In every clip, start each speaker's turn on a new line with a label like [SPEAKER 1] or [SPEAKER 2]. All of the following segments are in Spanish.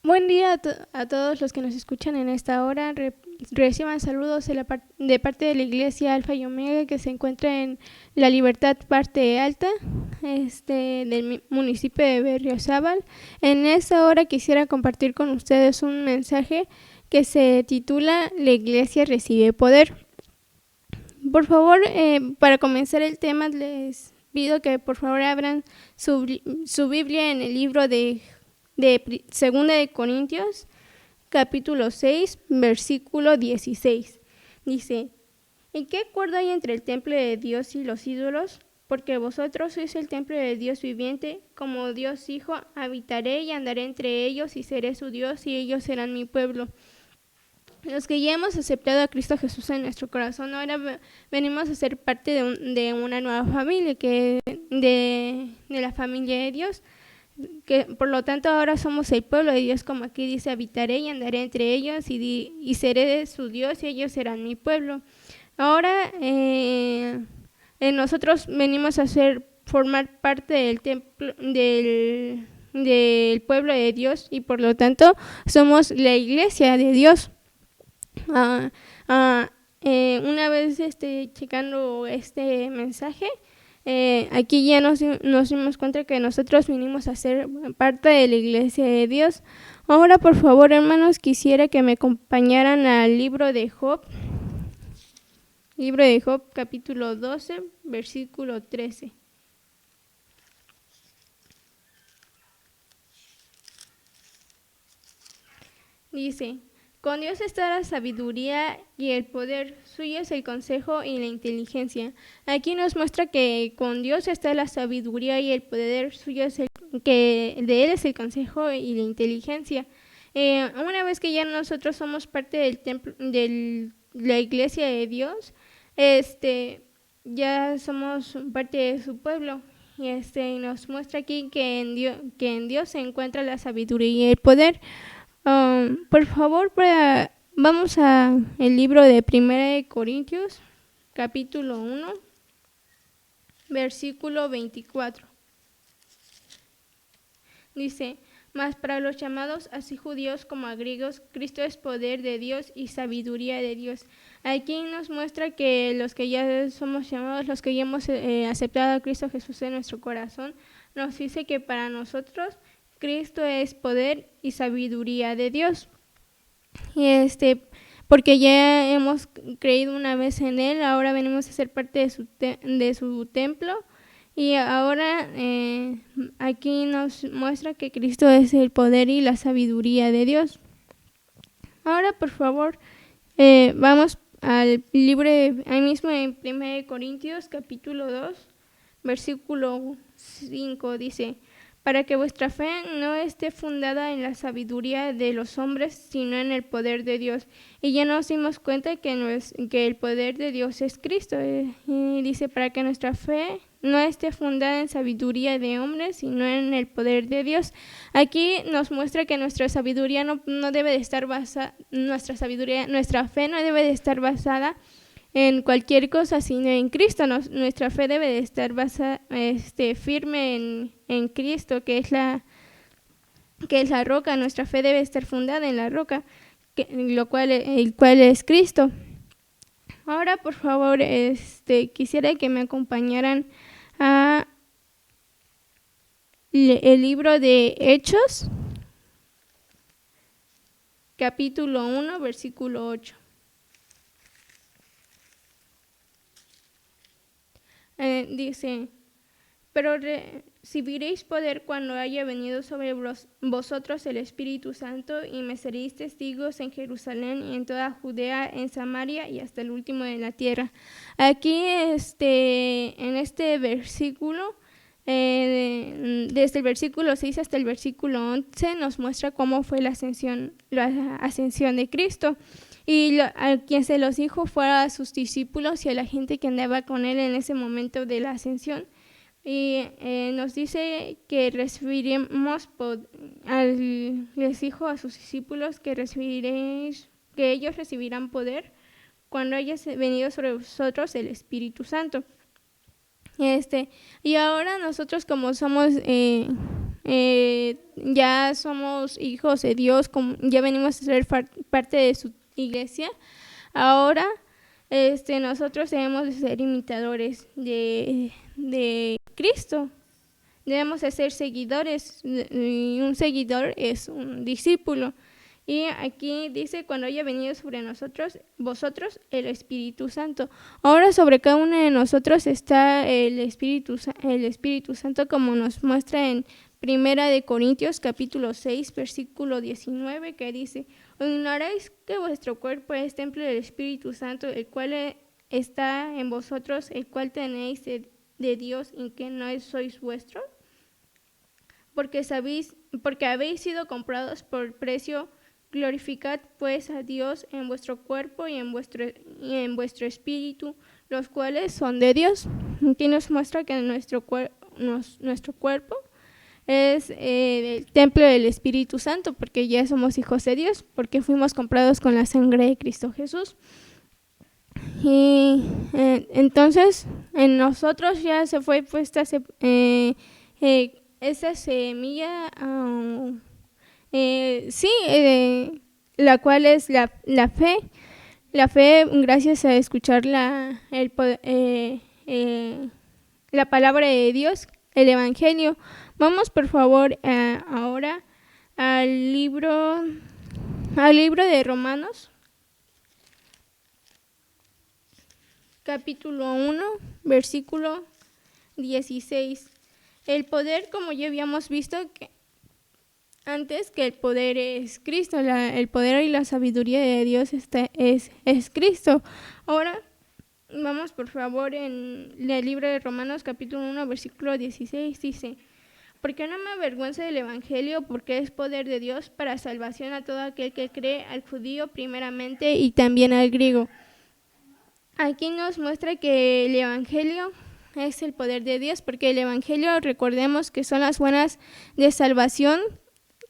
[SPEAKER 1] Buen día a todos los que nos escuchan en esta hora. Reciban saludos de parte de la Iglesia Alfa y Omega, que se encuentra en La Libertad, parte alta, del municipio de Berriozábal. En esta hora quisiera compartir con ustedes un mensaje que se titula La Iglesia recibe poder. Por favor, para comenzar el tema, les pido que por favor abran su Biblia en el libro de 2 de Corintios, capítulo 6, versículo 16. Dice: ¿y qué acuerdo hay entre el templo de Dios y los ídolos? Porque vosotros sois el templo de Dios viviente. Como Dios dijo: habitaré y andaré entre ellos y seré su Dios y ellos serán mi pueblo. Los que ya hemos aceptado a Cristo Jesús en nuestro corazón, ahora venimos a ser parte de una nueva familia, que de la familia de Dios, que por lo tanto ahora somos el pueblo de Dios, como aquí dice: habitaré y andaré entre ellos y seré su Dios y ellos serán mi pueblo. Ahora nosotros venimos a formar parte del templo del pueblo de Dios, y por lo tanto somos la iglesia de Dios. Una vez checando este mensaje, aquí ya nos dimos cuenta que nosotros vinimos a ser parte de la iglesia de Dios. Ahora, por favor, hermanos, quisiera que me acompañaran al libro de Job, capítulo 12, versículo 13. Dice: con Dios está la sabiduría y el poder, suyo es el consejo y la inteligencia. Aquí nos muestra que con Dios está la sabiduría y el poder, suyo es que de Él es el consejo y la inteligencia. Una vez que ya nosotros somos parte del templo, de la iglesia de Dios, ya somos parte de su pueblo. Y nos muestra aquí que en Dios se encuentra la sabiduría y el poder. Por favor, vamos a el libro de 1 de Corintios, capítulo 1, versículo 24. Dice: mas para los llamados, así judíos como a griegos, Cristo es poder de Dios y sabiduría de Dios. Aquí nos muestra que los que ya somos llamados, los que ya hemos aceptado a Cristo Jesús en nuestro corazón, nos dice que para nosotros Cristo es poder y sabiduría de Dios. Y porque ya hemos creído una vez en Él, ahora venimos a ser parte de su templo. Y ahora aquí nos muestra que Cristo es el poder y la sabiduría de Dios. Ahora, por favor, vamos al libro ahí mismo en 1 Corintios, capítulo 2, versículo 5, dice: para que vuestra fe no esté fundada en la sabiduría de los hombres, sino en el poder de Dios. Y ya nos dimos cuenta que el poder de Dios es Cristo. Y dice: para que nuestra fe no esté fundada en sabiduría de hombres, sino en el poder de Dios. Aquí nos muestra que nuestra sabiduría no debe de estar basada, nuestra fe no debe de estar basada en cualquier cosa, sino en Cristo. Nuestra fe debe de estar basada, firme en Cristo, que es la roca. Nuestra fe debe estar fundada en la roca, el cual es Cristo. Ahora, por favor, quisiera que me acompañaran a el libro de Hechos, capítulo 1, versículo 8. Dice: pero recibiréis poder cuando haya venido sobre vosotros el Espíritu Santo, y me seréis testigos en Jerusalén y en toda Judea, en Samaria y hasta el último de la tierra. Aquí en este versículo, desde el versículo 6 hasta el versículo 11, nos muestra cómo fue la ascensión de Cristo. Y a quien se los dijo fue a sus discípulos y a la gente que andaba con él en ese momento de la ascensión. Y nos dice que les dijo a sus discípulos que ellos recibirán poder cuando haya venido sobre vosotros el Espíritu Santo. Y ahora nosotros, como somos ya somos hijos de Dios, ya venimos a ser parte de su iglesia, ahora nosotros debemos de ser imitadores de Cristo. Debemos de ser seguidores, y un seguidor es un discípulo. Y aquí dice, cuando haya venido sobre vosotros, el Espíritu Santo. Ahora sobre cada uno de nosotros está el Espíritu Santo, como nos muestra en 1 Corintios capítulo 6, versículo 19, que dice: ¿O ignoráis que vuestro cuerpo es templo del Espíritu Santo, el cual está en vosotros, el cual tenéis de Dios, y que no sois vuestros? Porque habéis sido comprados por precio. Glorificad pues a Dios en vuestro cuerpo y en vuestro espíritu, los cuales son de Dios. Aquí nos muestra que nuestro cuerpo es el templo del Espíritu Santo, porque ya somos hijos de Dios, porque fuimos comprados con la sangre de Cristo Jesús. Y entonces en nosotros ya se fue puesta esa semilla, la cual es la fe. La fe, gracias a escuchar la palabra de Dios, el Evangelio. Vamos por favor ahora al libro de Romanos, capítulo 1, versículo 16. El poder, como ya habíamos visto antes, que el poder es Cristo, el poder y la sabiduría de Dios es Cristo. Ahora vamos por favor en el libro de Romanos capítulo 1, versículo 16, dice: porque no me avergüenzo del Evangelio, porque es poder de Dios para salvación a todo aquel que cree, al judío primeramente y también al griego. Aquí nos muestra que el Evangelio es el poder de Dios, porque el Evangelio, recordemos que son las buenas de salvación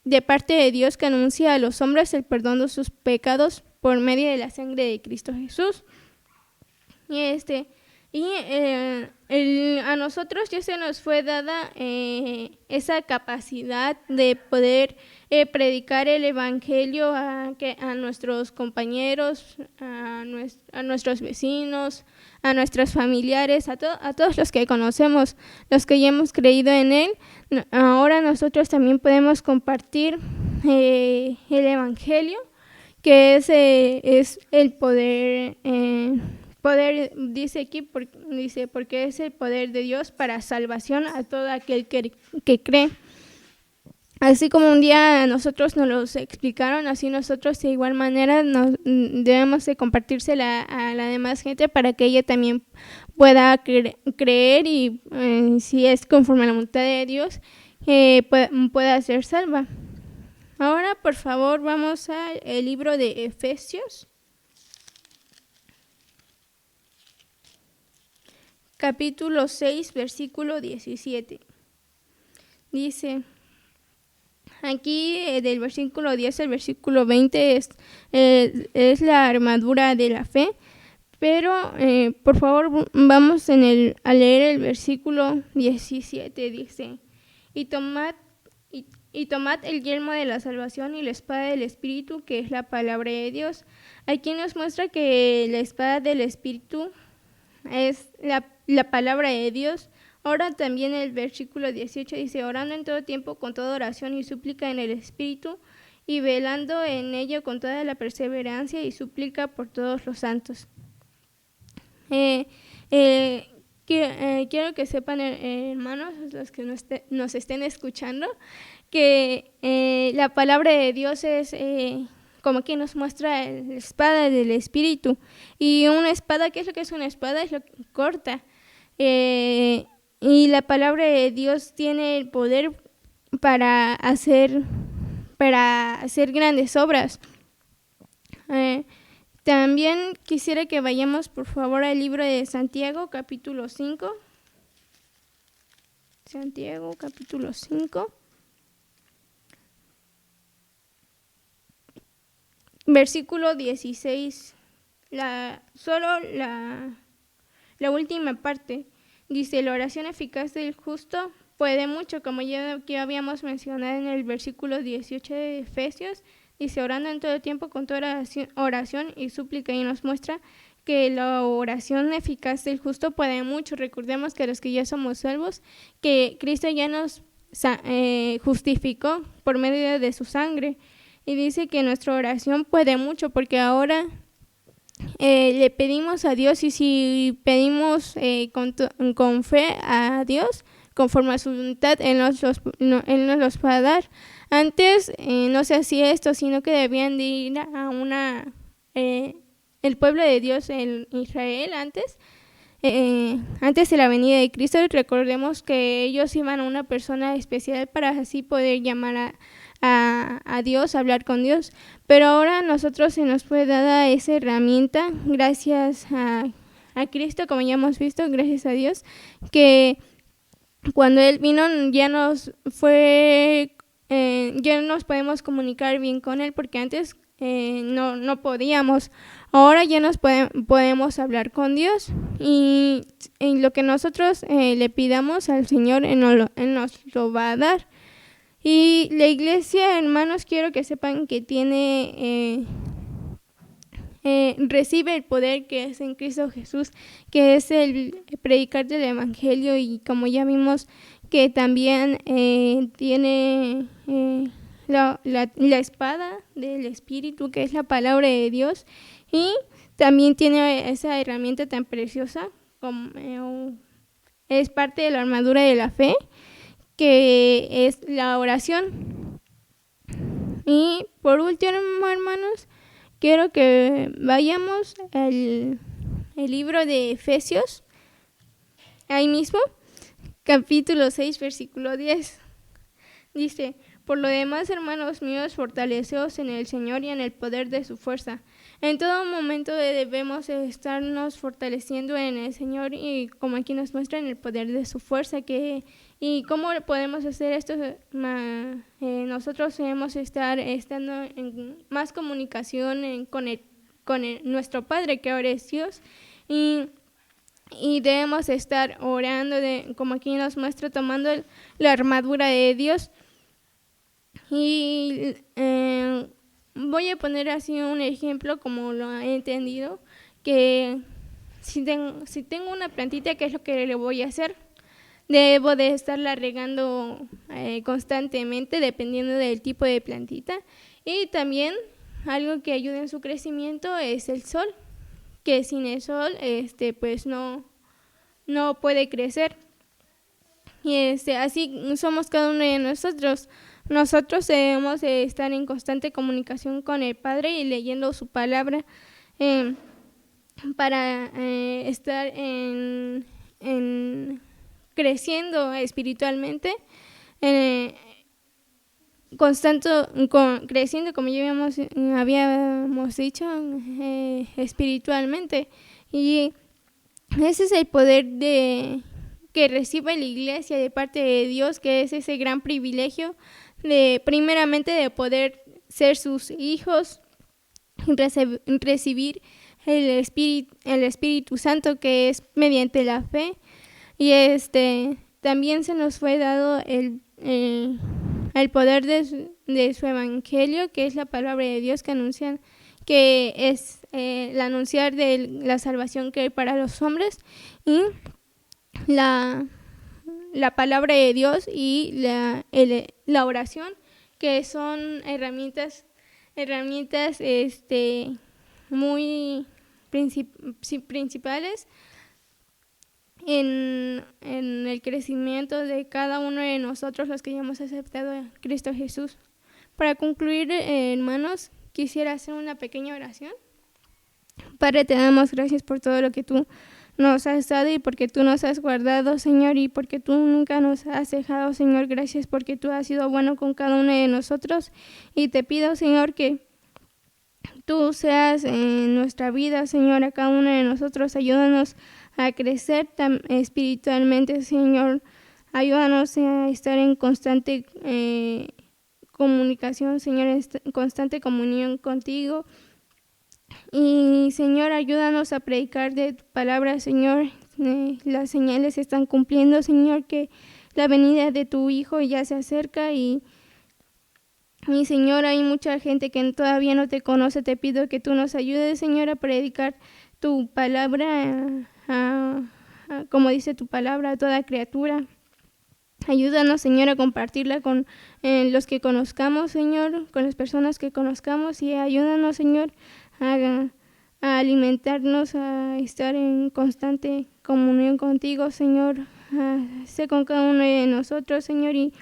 [SPEAKER 1] de parte de Dios, que anuncia a los hombres el perdón de sus pecados por medio de la sangre de Cristo Jesús. A nosotros ya se nos fue dada esa capacidad de poder predicar el Evangelio a nuestros compañeros, a nuestros vecinos, a nuestros familiares, a todos los que conocemos, los que ya hemos creído en Él. Ahora nosotros también podemos compartir el Evangelio, que es el poder. Poder, dice aquí, porque es el poder de Dios para salvación a todo aquel que cree. Así como un día a nosotros nos lo explicaron, así nosotros de igual manera debemos de compartírsela a la demás gente para que ella también pueda creer y si es conforme a la voluntad de Dios, pueda ser salva. Ahora, por favor, vamos al libro de Efesios. Capítulo 6, versículo 17. Dice, aquí del versículo 10 al versículo 20 es la armadura de la fe, pero por favor vamos a leer el versículo 17. Dice, y tomad el yelmo de la salvación y la espada del Espíritu, que es la palabra de Dios. Aquí nos muestra que la espada del Espíritu es la palabra de Dios. Ahora también el versículo 18 dice, orando en todo tiempo con toda oración y súplica en el Espíritu, y velando en ello con toda la perseverancia y súplica por todos los santos. Quiero que sepan, hermanos, los que nos estén escuchando, que la palabra de Dios es como que nos muestra la espada del Espíritu. Y una espada, ¿qué es lo que es una espada? Es lo que corta. Y la palabra de Dios tiene el poder para hacer grandes obras. También quisiera que vayamos por favor al libro de Santiago, capítulo 5. Santiago, capítulo 5. Versículo 16. La última parte. Dice, la oración eficaz del justo puede mucho, como ya que habíamos mencionado en el versículo 18 de Efesios. Dice, orando en todo tiempo con toda oración y súplica, y nos muestra que la oración eficaz del justo puede mucho. Recordemos que los que ya somos salvos, que Cristo ya nos justificó por medio de su sangre. Y dice que nuestra oración puede mucho, porque ahora le pedimos a Dios, y si pedimos con fe a Dios, conforme a su voluntad, Él nos los va a dar. Antes no se hacía esto, sino que debían de ir a el pueblo de Dios en Israel antes de la venida de Cristo. Recordemos que ellos iban a una persona especial para así poder llamar a Dios, hablar con Dios. Pero ahora a nosotros se nos fue dada esa herramienta gracias a Cristo, como ya hemos visto, gracias a Dios, que cuando Él vino ya nos podemos comunicar bien con Él, porque antes no podíamos. Ahora ya nos podemos hablar con Dios, y en lo que nosotros le pidamos al Señor, Él nos lo va a dar. Y la iglesia, hermanos, quiero que sepan que recibe el poder que es en Cristo Jesús, que es el predicar del Evangelio, y como ya vimos que también tiene la espada del Espíritu, que es la palabra de Dios, y también tiene esa herramienta tan preciosa como es parte de la armadura de la fe, que es la oración. Y por último, hermanos, quiero que vayamos al libro de Efesios, ahí mismo, capítulo 6, versículo 10. Dice, por lo demás, hermanos míos, fortaleceos en el Señor y en el poder de su fuerza. En todo momento debemos estarnos fortaleciendo en el Señor, y como aquí nos muestra, en el poder de su fuerza. ¿Y cómo podemos hacer esto? Nosotros debemos estar estando en más comunicación con nuestro Padre, que ahora es Dios, y debemos estar orando, como aquí nos muestra, tomando la armadura de Dios. Y voy a poner así un ejemplo como lo he entendido, que si tengo una plantita, ¿qué es lo que le voy a hacer? Debo de estarla regando constantemente, dependiendo del tipo de plantita. Y también algo que ayuda en su crecimiento es el sol, que sin el sol pues no puede crecer. Y así somos cada uno de nosotros. Nosotros debemos estar en constante comunicación con el Padre y leyendo su palabra para estar creciendo espiritualmente, creciendo, como ya habíamos dicho, espiritualmente. Y ese es el poder que recibe la iglesia de parte de Dios, que es ese gran privilegio primeramente de poder ser sus hijos, recibir el Espíritu Santo, que es mediante la fe. Y también se nos fue dado el poder de su evangelio, que es la palabra de Dios, que es el anunciar de la salvación que hay para los hombres, y la palabra de Dios, y la oración, que son herramientas muy principales en el crecimiento de cada uno de nosotros, los que ya hemos aceptado a Cristo Jesús. Para concluir, hermanos, quisiera hacer una pequeña oración. Padre, te damos gracias por todo lo que tú nos has dado, y porque tú nos has guardado, Señor, y porque tú nunca nos has dejado, Señor. Gracias porque tú has sido bueno con cada uno de nosotros, y te pido, Señor, que tú seas en nuestra vida, Señor, a cada uno de nosotros. Ayúdanos a crecer espiritualmente, Señor. Ayúdanos a estar en constante comunicación, Señor, en constante comunión contigo. Y, Señor, ayúdanos a predicar de tu palabra, Señor. Las señales se están cumpliendo, Señor, que la venida de tu Hijo ya se acerca y Señor, hay mucha gente que todavía no te conoce. Te pido que tú nos ayudes, Señor, a predicar tu palabra, como dice tu palabra, a toda criatura. Ayúdanos, Señor, a compartirla con los que conozcamos, Señor, con las personas que conozcamos, y ayúdanos, Señor, a alimentarnos, a estar en constante comunión contigo, Señor. Sé con cada uno de nosotros, Señor, y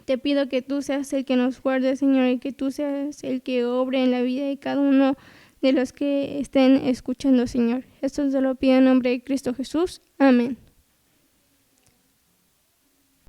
[SPEAKER 1] te pido que tú seas el que nos guarde, Señor, y que tú seas el que obre en la vida de cada uno de los que estén escuchando, Señor. Esto se lo pido en nombre de Cristo Jesús. Amén.